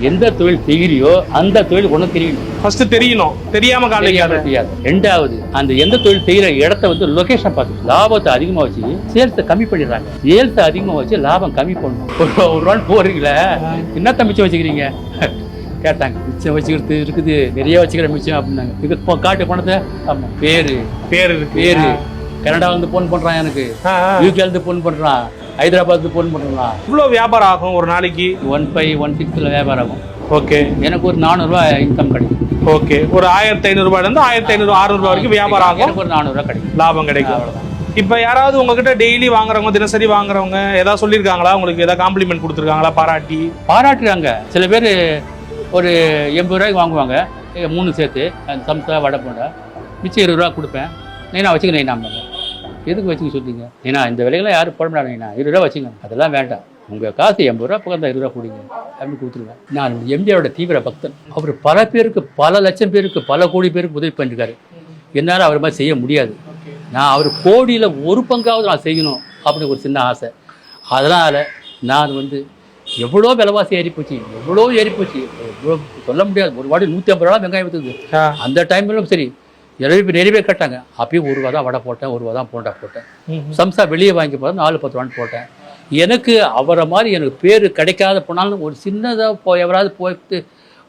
எந்த தொழில் செய்கிறியோ அந்த தொழில் ஒன்றும் தெரியணும். ஃபர்ஸ்ட் தெரியணும், தெரியாம காலைக்காது. ரெண்டாவது அந்த எந்த தொழில் செய்யற இடத்த வந்து லொகேஷன் பார்த்து லாபத்தை அதிகமா வச்சு சேல்ஸை கம்மி பண்ணிடுறாங்க. சேல்ஸை அதிகமா வச்சு லாபம் கம்மி பண்ணணும். ஒரு நாள் போறீங்களே என்ன மிச்சம் வச்சுக்கிறீங்க கேட்டாங்க. மிச்சம் வச்சுக்கிறது இருக்குது, நிறைய வச்சுக்கிற மிச்சம் அப்படின்னாங்க. இது காட்டு பணத்தை பேரு பேர் இருக்கு. பேரு கனடால இருந்து போன் பண்றான், எனக்கு யூகேல இருந்து போன் பண்றான், ஹைதராபாத் போன் பண்றான். இவ்வளோ வியாபாரம் ஆகும் ஒரு நாளைக்கு? 1500 1600 வியாபாரம் ஆகும். ஓகே. எனக்கு ஒரு 400 ரூபாய் இன்கம் கிடைக்கும். ஓகே. ஒரு 1500 ரூபாயிலிருந்து 1500 600 வரைக்கும் வியாபாரம் ஆகும். எனக்கு ஒரு 400 ரூபாய் கிடைக்கும், லாபம் கிடைக்கும். அவ்வளவுதான். இப்போ யாராவது உங்ககிட்ட டெய்லி வாங்குறவங்க, தினசரி வாங்குறவங்க ஏதாவது சொல்லியிருக்காங்களா? உங்களுக்கு ஏதாவது காம்ப்ளிமெண்ட் கொடுத்துருக்காங்களா? பாராட்டுறாங்க. சில பேர் ஒரு 80 ரூபாய்க்கு வாங்குவாங்க, 3 சேர்த்து சம்சா வடை போண்டா, மிச்சம் 20 ரூபா கொடுப்பேன். நான் வச்சுக்கிறேன். நான் எதுக்கு வச்சுக்க சொல்லிங்க? ஏன்னா இந்த விலைகள்லாம் யாரும் போட முடியாதுண்ணா, 20 ரூபா வச்சுங்க. அதெல்லாம் வேண்டாம், உங்கள் காசு 80 ரூபா பக்கம் 20 ரூபா கொடுங்க அப்படின்னு கொடுத்துருவேன். நான் எம்ஜிஆரோட தீவிர பக்தன். அவர் பல பேருக்கு, பல லட்சம் பேருக்கு, பல கோடி பேருக்கு உதவி பண்ணிருக்காரு. என்னால் அவர் மாதிரி செய்ய முடியாது. நான் அவர் கோடியில் ஒரு பங்காவது நான் செய்யணும் அப்படின்னு ஒரு சின்ன ஆசை. அதனால் நான் வந்து எவ்வளோ விலைவாசி ஏறிப்போச்சு, எவ்வளோ ஏறிப்போச்சு, எவ்வளோ சொல்ல முடியாது. ஒரு வாட்டி 150 ரூபா வெங்காயம் விற்றுது. அந்த டைம்லும் சரி நிறைய பேர் கேட்டாங்க. அப்பயும் 1 ரூபா தான் வடை போட்டேன், 1 ரூபா தான் போண்டா போட்டேன். சம்சா வெளியே வாங்கி போகிறேன் 4-10 ரூபான்னு போட்டேன். எனக்கு அவரை மாதிரி எனக்கு பேர் கிடைக்காத போனாலும் ஒரு சின்னதாக எவராது போயிட்டு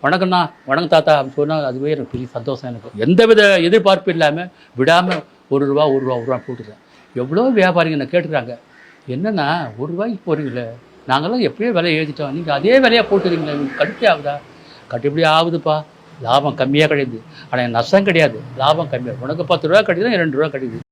வணக்கம்ண்ணா, வணக்கம் தாத்தா அப்படின்னு சொன்னால் அதுவே எனக்கு பெரிய சந்தோஷம். எனக்கு எந்தவித எதிர்பார்ப்பு இல்லாமல் விடாமல் 1 ரூபா போட்டுருக்கேன். எவ்வளோ வியாபாரிங்க என்ன கேட்டுக்கிறாங்க, என்னன்னா 1 ரூபாய்க்கு போகிறீங்களே, நாங்களாம் எப்பயோ விலையை எழுதிட்டோம், நீங்கள் அதே விலையாக போட்டுறீங்களே, உங்களுக்கு கட்டுப்படி ஆகுதா? கட்டுப்படி ஆகுதுப்பா, லாபம் கம்மியாக கிடையாது. ஆனால் நஷ்டம் கிடையாது, லாபம் கம்மியாக. உனக்கு 10 ரூபா கிடைக்குது, 2 ரூபா கிடைக்குது.